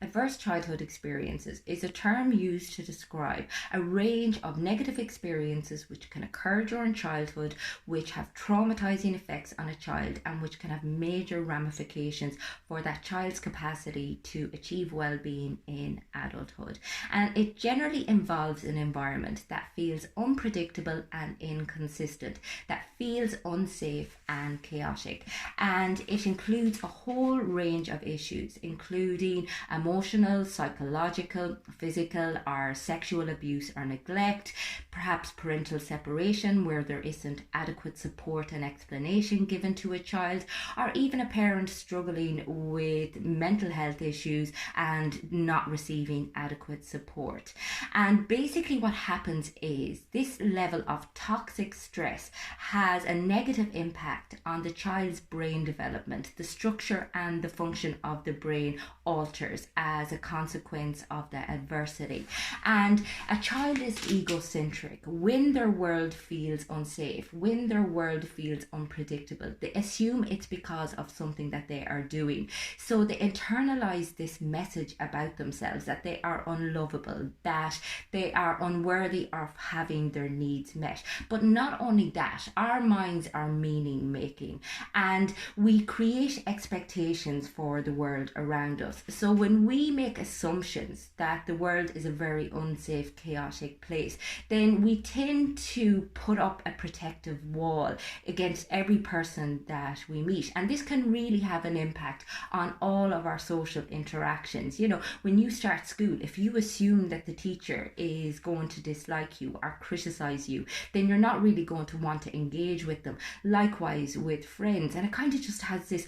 Adverse childhood experiences is a term used to describe a range of negative experiences which can occur during childhood, which have traumatizing effects on a child and which can have major ramifications for that child's capacity to achieve well-being in adulthood. And it generally involves an environment that feels unpredictable and inconsistent, that feels unsafe and chaotic. And it includes a whole range of issues, including emotional, psychological, physical, or sexual abuse or neglect, perhaps parental separation where there isn't adequate support and explanation given to a child, or even a parent struggling with mental health issues and not receiving adequate support. And basically what happens is this level of toxic stress has a negative impact on the child's brain development. The structure and the function of the brain alters as a consequence of the adversity. And a child is egocentric. When their world feels unsafe, when their world feels unpredictable, they assume it's because of something that they are doing. So they internalize this message about themselves that they are unlovable, that they are unworthy of having their needs met. But not only that, our minds are meaning making and we create expectations for the world around us. So when we make assumptions that the world is a very unsafe, chaotic place, then we tend to put up a protective wall against every person that we meet. And this can really have an impact on all of our social interactions. You know, when you start school, if you assume that the teacher is going to dislike you or criticize you, then you're not really going to want to engage with them. Likewise with friends. And it kind of just has this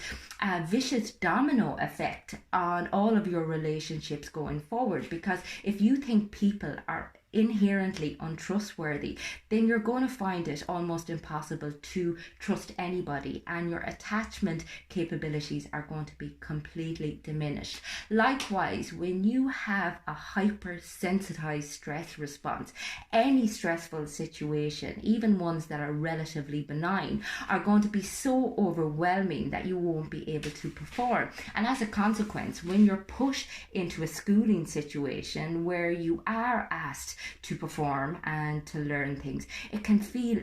vicious domino effect on all of your relationships going forward, because if you think people are inherently untrustworthy, then you're going to find it almost impossible to trust anybody, and your attachment capabilities are going to be completely diminished. Likewise, when you have a hypersensitized stress response, any stressful situation, even ones that are relatively benign, are going to be so overwhelming that you won't be able to perform. And as a consequence, when you're pushed into a schooling situation where you are asked to perform and to learn things, it can feel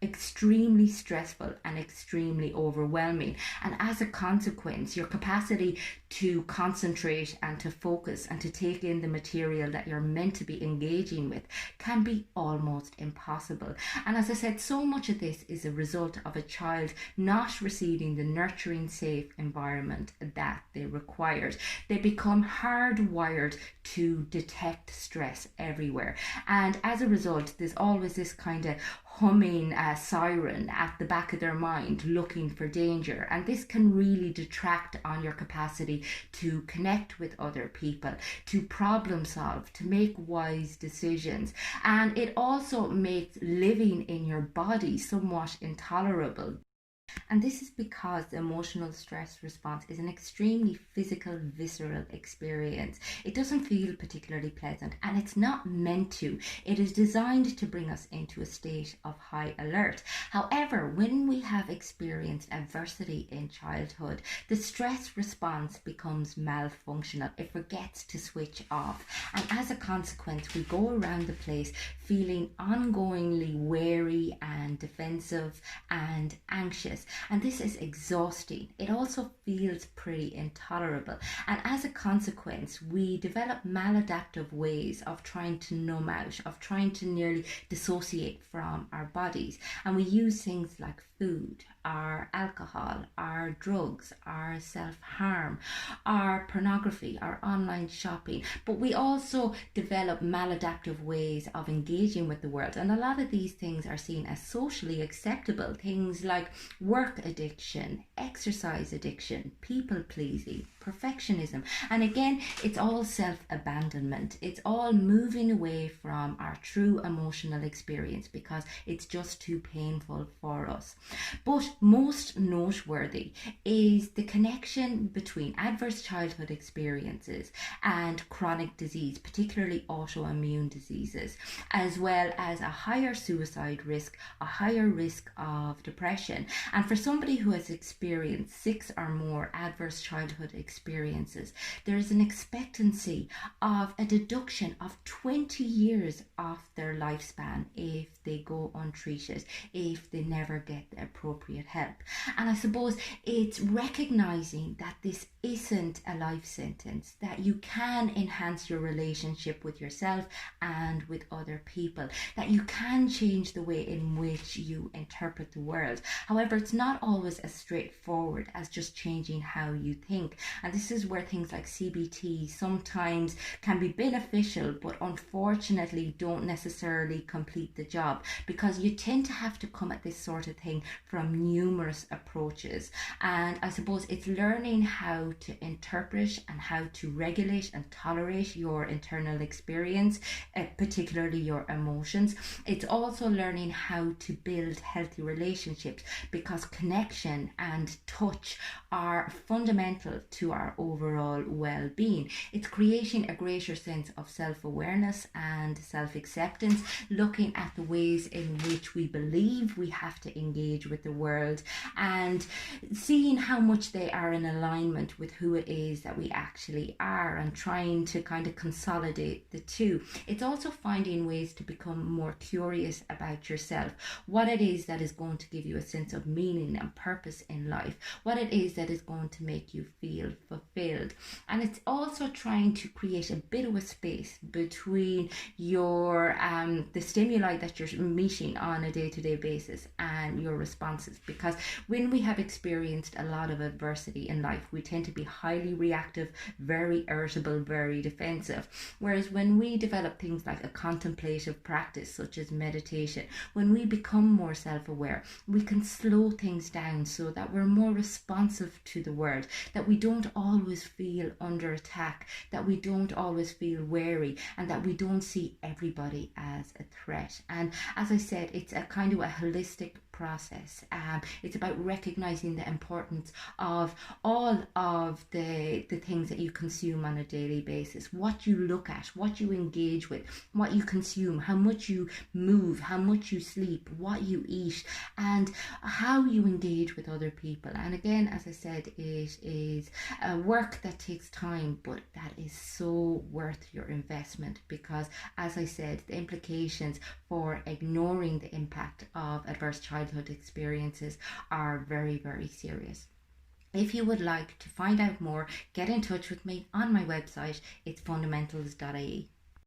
extremely stressful and extremely overwhelming. And as a consequence, your capacity to concentrate and to focus and to take in the material that you're meant to be engaging with can be almost impossible. And as I said, so much of this is a result of a child not receiving the nurturing, safe environment that they required. They become hardwired to detect stress everywhere. And as a result, there's always this kind of humming siren at the back of their mind looking for danger, and this can really detract on your capacity to connect with other people, to problem solve, to make wise decisions. And it also makes living in your body somewhat intolerable. And this is because the emotional stress response is an extremely physical, visceral experience. It doesn't feel particularly pleasant, and it's not meant to. It is designed to bring us into a state of high alert. However, when we have experienced adversity in childhood, the stress response becomes malfunctional. It forgets to switch off. And as a consequence, we go around the place feeling ongoingly wary and defensive and anxious. And this is exhausting. It also feels pretty intolerable. And as a consequence, we develop maladaptive ways of trying to numb out, of trying to nearly dissociate from our bodies. And we use things like food, our alcohol, our drugs, our self-harm, our pornography, our online shopping. But we also develop maladaptive ways of engaging with the world. And a lot of these things are seen as socially acceptable. Things like work addiction, exercise addiction, people pleasing, perfectionism. And again, it's all self-abandonment. It's all moving away from our true emotional experience because it's just too painful for us. But most noteworthy is the connection between adverse childhood experiences and chronic disease, particularly autoimmune diseases, as well as a higher suicide risk, a higher risk of depression. And for somebody who has experienced 6 or more adverse childhood experiences, experiences, there is an expectancy of a deduction of 20 years off their lifespan if they go untreated, if they never get the appropriate help. And I suppose it's recognizing that this isn't a life sentence, that you can enhance your relationship with yourself and with other people, that you can change the way in which you interpret the world. However, it's not always as straightforward as just changing how you think. And this is where things like CBT sometimes can be beneficial, but unfortunately don't necessarily complete the job, because you tend to have to come at this sort of thing from numerous approaches. And I suppose it's learning how to interpret and how to regulate and tolerate your internal experience, particularly your emotions. It's also learning how to build healthy relationships, because connection and touch are fundamental to our overall well-being. It's creating a greater sense of self-awareness and self-acceptance, looking at the ways in which we believe we have to engage with the world and seeing how much they are in alignment with who it is that we actually are, and trying to kind of consolidate the two. It's also finding ways to become more curious about yourself, what it is that is going to give you a sense of meaning and purpose in life, what it is that is going to make you feel fulfilled. And it's also trying to create a bit of a space between your the stimuli that you're meeting on a day-to-day basis and your responses, because when we have experienced a lot of adversity in life, we tend to be highly reactive, very irritable, very defensive. Whereas when we develop things like a contemplative practice such as meditation, when we become more self-aware, we can slow things down so that we're more responsive to the world, that we don't always feel under attack, that we don't always feel wary, and that we don't see everybody as a threat. And as I said, it's a kind of a holistic process. It's about recognizing the importance of all of the things that you consume on a daily basis, what you look at, what you engage with, what you consume, how much you move, how much you sleep, what you eat, and how you engage with other people. And again, as I said, it is a work that takes time, but that is so worth your investment, because as I said, the implications for ignoring the impact of adverse childhood experiences are very, very serious. If you would like to find out more, get in touch with me on my website. It's fundamentals.ie.